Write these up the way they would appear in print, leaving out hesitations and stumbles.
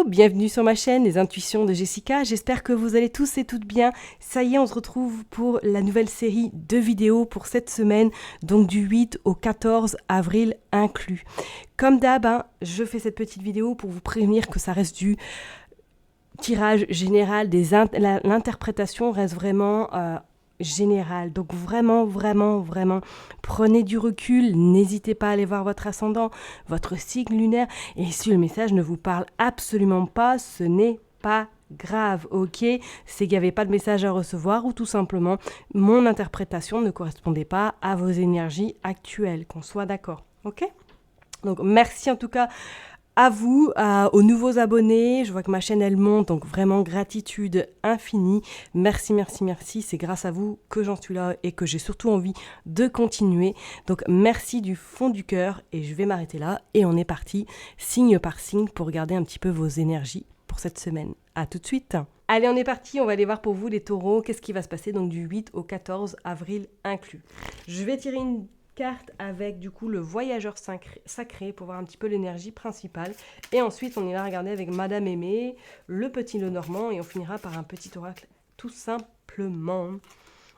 bienvenue sur ma chaîne Les Intuitions de Jessica, j'espère que vous allez tous et toutes bien. Ça y est, on se retrouve pour la nouvelle série de vidéos pour cette semaine, donc du 8 au 14 avril inclus. Comme d'hab, je fais cette petite vidéo pour vous prévenir que ça reste du tirage général, l'interprétation reste vraiment générale. Donc vraiment, prenez du recul, n'hésitez pas à aller voir votre ascendant, votre signe lunaire, et si le message ne vous parle absolument pas, ce n'est pas grave, ok? C'est qu'il n'y avait pas de message à recevoir ou tout simplement mon interprétation ne correspondait pas à vos énergies actuelles, qu'on soit d'accord, ok? Donc merci en tout cas à vous, aux nouveaux abonnés. Je vois que ma chaîne elle monte, donc vraiment gratitude infinie. Merci, c'est grâce à vous que j'en suis là et que j'ai surtout envie de continuer. Donc merci du fond du cœur et je vais m'arrêter là et on est parti signe par signe pour regarder un petit peu vos énergies pour cette semaine. À tout de suite. Allez, on est parti, on va aller voir pour vous les taureaux, qu'est-ce qui va se passer donc du 8 au 14 avril inclus. Je vais tirer une carte avec du coup le voyageur sacré pour voir un petit peu l'énergie principale et ensuite on ira regarder avec Madame Aimée, le petit Lenormand et on finira par un petit oracle tout simplement.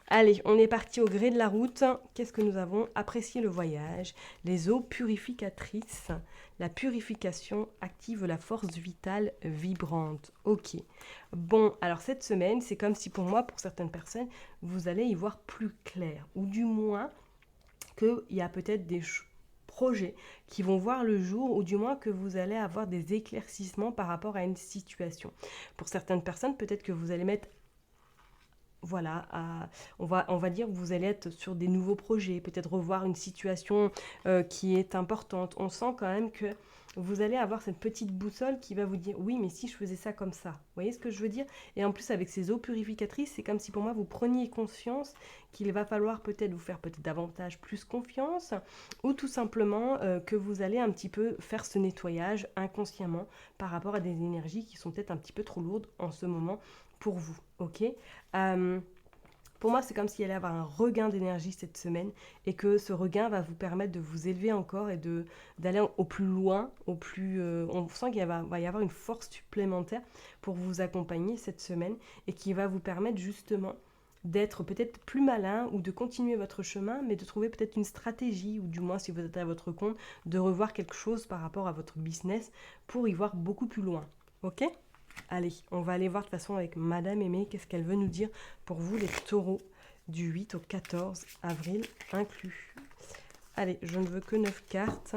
Allez, on est parti au gré de la route. Qu'est-ce que nous avons? Apprécier le voyage, les eaux purificatrices, la purification active la force vitale vibrante. Ok. Bon, alors cette semaine, c'est comme si pour moi, pour certaines personnes, vous allez y voir plus clair, ou du moins qu'il y a peut-être des projets qui vont voir le jour, ou du moins que vous allez avoir des éclaircissements par rapport à une situation. Pour certaines personnes, peut-être que vous allez mettre voilà, on va dire que vous allez être sur des nouveaux projets, peut-être revoir une situation qui est importante. On sent quand même que vous allez avoir cette petite boussole qui va vous dire oui, mais si je faisais ça comme ça, vous voyez ce que je veux dire? Et en plus avec ces eaux purificatrices, c'est comme si pour moi vous preniez conscience qu'il va falloir peut-être vous faire peut-être davantage plus confiance, ou tout simplement que vous allez un petit peu faire ce nettoyage inconsciemment par rapport à des énergies qui sont peut-être un petit peu trop lourdes en ce moment pour vous, ok? Pour moi, c'est comme s'il allait avoir un regain d'énergie cette semaine et que ce regain va vous permettre de vous élever encore et d'aller au plus loin, on sent qu'il va y avoir une force supplémentaire pour vous accompagner cette semaine et qui va vous permettre justement d'être peut-être plus malin ou de continuer votre chemin, mais de trouver peut-être une stratégie ou du moins si vous êtes à votre compte, de revoir quelque chose par rapport à votre business pour y voir beaucoup plus loin, ok ? Allez, on va aller voir de toute façon avec Madame Aimée, qu'est-ce qu'elle veut nous dire pour vous les taureaux du 8 au 14 avril inclus. Allez, je ne veux que 9 cartes.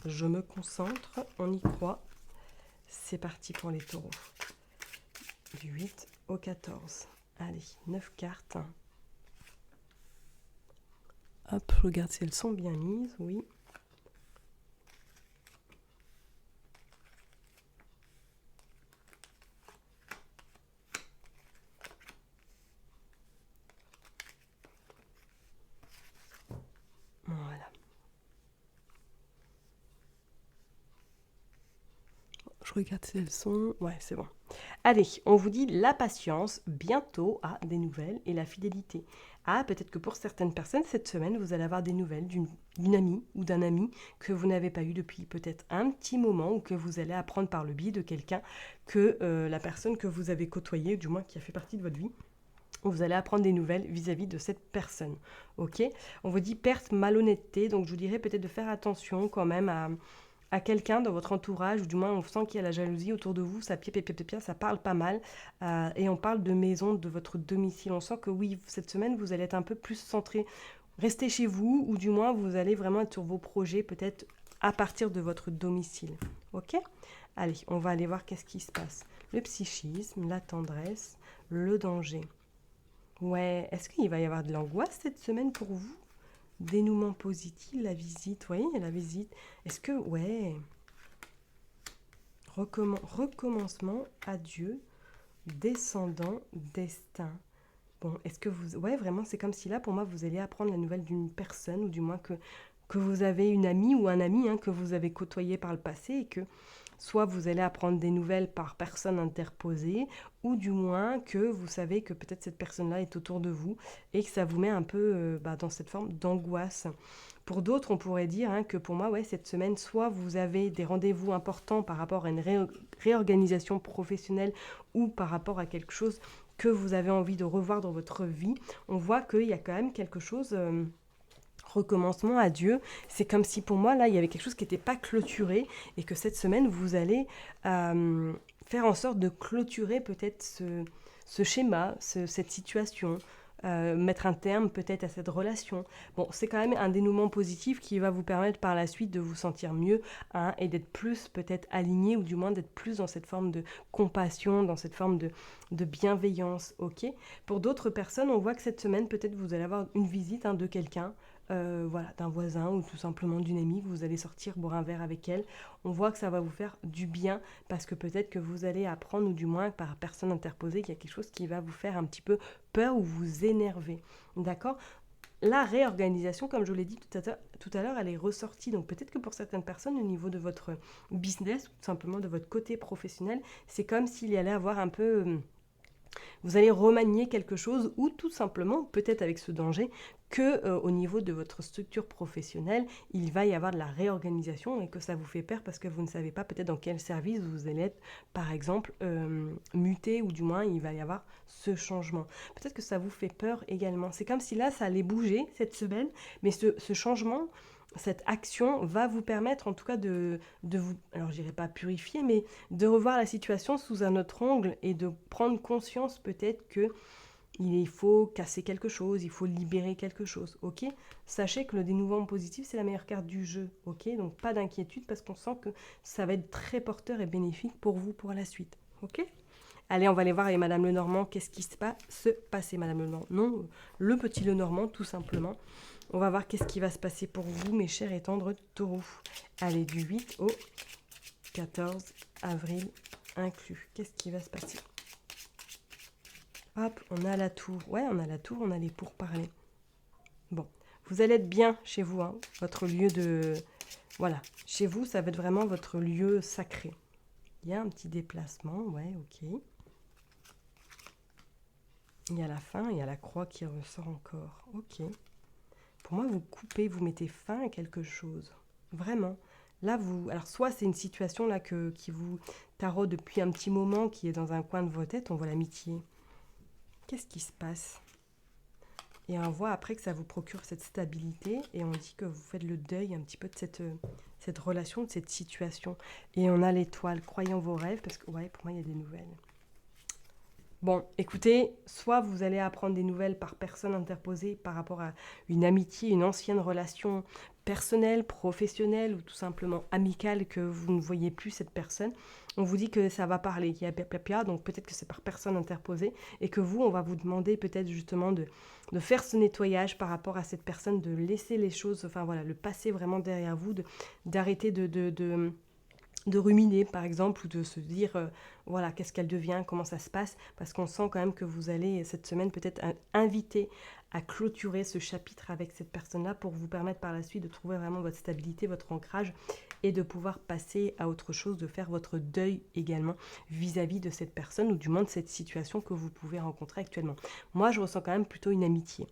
Je me concentre, on y croit. C'est parti pour les taureaux. Du 8 au 14. Allez, 9 cartes. Hop, je regarde si elles sont bien mises, oui. Voilà. Je regarde si elles sont... Ouais, c'est bon. Allez, on vous dit la patience, bientôt des nouvelles et la fidélité. Peut-être que pour certaines personnes, cette semaine, vous allez avoir des nouvelles d'une amie ou d'un ami que vous n'avez pas eu depuis peut-être un petit moment ou que vous allez apprendre par le biais de quelqu'un que la personne que vous avez côtoyée, du moins qui a fait partie de votre vie, vous allez apprendre des nouvelles vis-à-vis de cette personne. Ok? On vous dit perte, malhonnêteté, donc je vous dirais peut-être de faire attention quand même à quelqu'un dans votre entourage, ou du moins on sent qu'il y a la jalousie autour de vous, ça ça parle pas mal, et on parle de maison, de votre domicile. On sent que oui, cette semaine, vous allez être un peu plus centré, restez chez vous, ou du moins vous allez vraiment être sur vos projets, peut-être à partir de votre domicile. Ok? Allez, on va aller voir qu'est-ce qui se passe. Le psychisme, la tendresse, le danger. Ouais, est-ce qu'il va y avoir de l'angoisse cette semaine pour vous? Dénouement positif, la visite, vous voyez, la visite. Est-ce que, ouais, recommencement, adieu, descendant, destin. Bon, est-ce que vous... Ouais, vraiment, c'est comme si là, pour moi, vous alliez apprendre la nouvelle d'une personne, ou du moins que vous avez une amie ou un ami que vous avez côtoyé par le passé et que soit vous allez apprendre des nouvelles par personne interposée, ou du moins que vous savez que peut-être cette personne-là est autour de vous et que ça vous met un peu dans cette forme d'angoisse. Pour d'autres, on pourrait dire que pour moi, ouais, cette semaine, soit vous avez des rendez-vous importants par rapport à une réorganisation professionnelle ou par rapport à quelque chose que vous avez envie de revoir dans votre vie. On voit qu'il y a quand même quelque chose... recommencement à Dieu. C'est comme si pour moi, là, il y avait quelque chose qui n'était pas clôturé et que cette semaine, vous allez faire en sorte de clôturer peut-être ce schéma, cette situation, mettre un terme peut-être à cette relation. Bon, c'est quand même un dénouement positif qui va vous permettre par la suite de vous sentir mieux et d'être plus peut-être aligné ou du moins d'être plus dans cette forme de compassion, dans cette forme de bienveillance, ok. Pour d'autres personnes, on voit que cette semaine, peut-être vous allez avoir une visite de quelqu'un, voilà, d'un voisin ou tout simplement d'une amie, que vous allez sortir boire un verre avec elle. On voit que ça va vous faire du bien parce que peut-être que vous allez apprendre, ou du moins par personne interposée, qu'il y a quelque chose qui va vous faire un petit peu peur ou vous énerver. D'accord ? La réorganisation, comme je vous l'ai dit tout à l'heure, elle est ressortie. Donc peut-être que pour certaines personnes, au niveau de votre business ou tout simplement de votre côté professionnel, c'est comme s'il y allait avoir un peu... vous allez remanier quelque chose ou tout simplement, peut-être avec ce danger, que au niveau de votre structure professionnelle, il va y avoir de la réorganisation et que ça vous fait peur parce que vous ne savez pas peut-être dans quel service vous allez être, par exemple, muté, ou du moins il va y avoir ce changement. Peut-être que ça vous fait peur également. C'est comme si là, ça allait bouger cette semaine, mais ce changement, cette action va vous permettre en tout cas de vous, alors je dirais pas purifier, mais de revoir la situation sous un autre angle et de prendre conscience peut-être que il faut casser quelque chose, il faut libérer quelque chose, ok. Sachez que le dénouement positif, c'est la meilleure carte du jeu, ok. Donc pas d'inquiétude parce qu'on sent que ça va être très porteur et bénéfique pour vous pour la suite, ok. Allez, on va aller voir avec Madame Lenormand qu'est-ce qui va se passer, Madame Lenormand. Non, le petit Lenormand, tout simplement. On va voir qu'est-ce qui va se passer pour vous, mes chers et tendres taureaux. Allez, du 8 au 14 avril inclus. Qu'est-ce qui va se passer ? Hop, on a la tour. Ouais, on a la tour, on a les pourparlers. Bon, vous allez être bien chez vous, votre lieu de... Voilà, chez vous, ça va être vraiment votre lieu sacré. Il y a un petit déplacement, ouais, ok. Il y a la fin, il y a la croix qui ressort encore, ok. Pour moi, vous coupez, vous mettez fin à quelque chose. Vraiment. Là, vous... Alors, soit c'est une situation là qui vous taraude depuis un petit moment, qui est dans un coin de votre tête, on voit l'amitié. Qu'est-ce qui se passe ? Et on voit après que ça vous procure cette stabilité et on dit que vous faites le deuil un petit peu de cette relation, de cette situation. Et on a l'étoile, croyez en vos rêves, parce que ouais, pour moi, il y a des nouvelles. Bon, écoutez, soit vous allez apprendre des nouvelles par personne interposée par rapport à une amitié, une ancienne relation personnelle, professionnelle ou tout simplement amicale que vous ne voyez plus cette personne. On vous dit que ça va parler, qu'il y a pia, donc peut-être que c'est par personne interposée et que vous, on va vous demander peut-être justement de faire ce nettoyage par rapport à cette personne, de laisser les choses, enfin voilà, le passer vraiment derrière vous, d'arrêter de ruminer par exemple ou de se dire voilà qu'est-ce qu'elle devient, comment ça se passe, parce qu'on sent quand même que vous allez cette semaine peut-être inviter à clôturer ce chapitre avec cette personne-là pour vous permettre par la suite de trouver vraiment votre stabilité, votre ancrage et de pouvoir passer à autre chose, de faire votre deuil également vis-à-vis de cette personne ou du moins de cette situation que vous pouvez rencontrer actuellement. Moi je ressens quand même plutôt une amitié,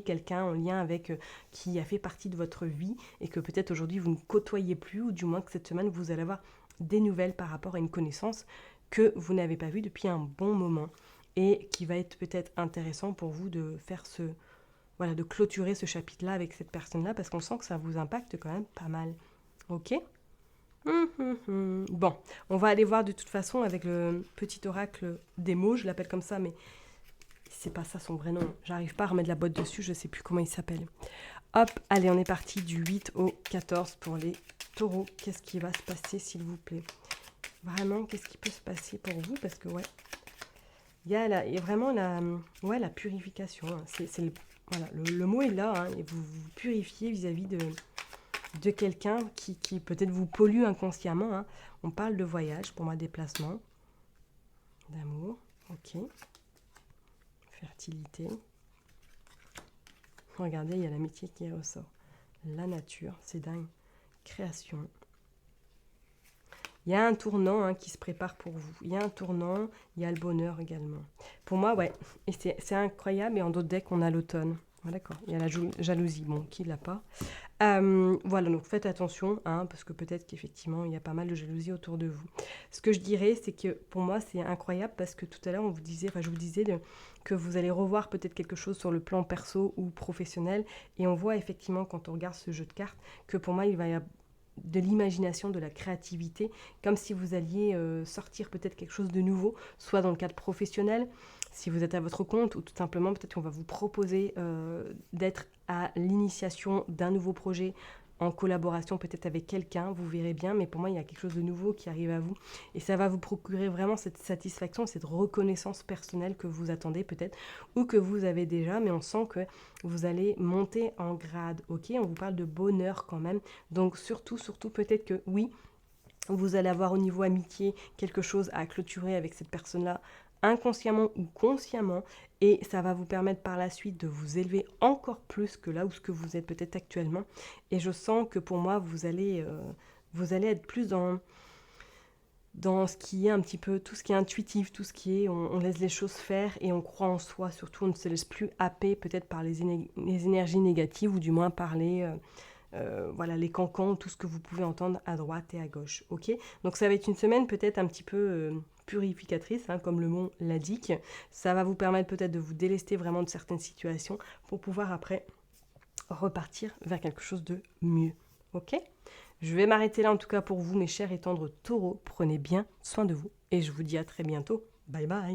quelqu'un en lien avec qui a fait partie de votre vie et que peut-être aujourd'hui vous ne côtoyez plus, ou du moins que cette semaine vous allez avoir des nouvelles par rapport à une connaissance que vous n'avez pas vue depuis un bon moment et qui va être peut-être intéressant pour vous de faire de clôturer ce chapitre-là avec cette personne-là parce qu'on sent que ça vous impacte quand même pas mal. Ok ? Bon, on va aller voir de toute façon avec le petit oracle des mots, je l'appelle comme ça, mais c'est pas ça son vrai nom. J'arrive pas à remettre la boîte dessus, je sais plus comment il s'appelle. Hop, allez, on est parti du 8 au 14 pour les taureaux. Qu'est-ce qui va se passer, s'il vous plaît ? Vraiment, qu'est-ce qui peut se passer pour vous ? Parce que, ouais, il y a vraiment la purification. Le mot est là, et vous vous purifiez vis-à-vis de quelqu'un qui peut-être vous pollue inconsciemment. On parle de voyage, pour moi, déplacement, d'amour, ok. Fertilité. Regardez, il y a l'amitié qui ressort. La nature, c'est dingue. Création. Il y a un tournant qui se prépare pour vous. Il y a un tournant, il y a le bonheur également. Pour moi, ouais, et c'est incroyable. Et en d'autres decks, on a l'automne. Ah, d'accord, il y a la jalousie, bon, qui l'a pas. Voilà, donc faites attention, parce que peut-être qu'effectivement, il y a pas mal de jalousie autour de vous. Ce que je dirais, c'est que pour moi, c'est incroyable parce que tout à l'heure, je vous disais que vous allez revoir peut-être quelque chose sur le plan perso ou professionnel. Et on voit effectivement, quand on regarde ce jeu de cartes, que pour moi, il va y avoir de l'imagination, de la créativité, comme si vous alliez sortir peut-être quelque chose de nouveau, soit dans le cadre professionnel, si vous êtes à votre compte, ou tout simplement peut-être qu'on va vous proposer d'être à l'initiation d'un nouveau projet en collaboration peut-être avec quelqu'un, vous verrez bien, mais pour moi il y a quelque chose de nouveau qui arrive à vous et ça va vous procurer vraiment cette satisfaction, cette reconnaissance personnelle que vous attendez peut-être ou que vous avez déjà, mais on sent que vous allez monter en grade, ok? On vous parle de bonheur quand même, donc surtout peut-être que oui, vous allez avoir au niveau amitié quelque chose à clôturer avec cette personne-là, inconsciemment ou consciemment, et ça va vous permettre par la suite de vous élever encore plus que là où ce que vous êtes peut-être actuellement. Et je sens que pour moi, vous allez être plus dans ce qui est un petit peu, tout ce qui est intuitif, tout ce qui est, on laisse les choses faire et on croit en soi, surtout on ne se laisse plus happer peut-être par les énergies négatives ou du moins par voilà, les cancans, tout ce que vous pouvez entendre à droite et à gauche, ok? Donc ça va être une semaine peut-être un petit peu purificatrice, comme le mot l'indique. Ça va vous permettre peut-être de vous délester vraiment de certaines situations pour pouvoir après repartir vers quelque chose de mieux, ok? Je vais m'arrêter là en tout cas pour vous, mes chers et tendres taureaux. Prenez bien soin de vous et je vous dis à très bientôt. Bye bye!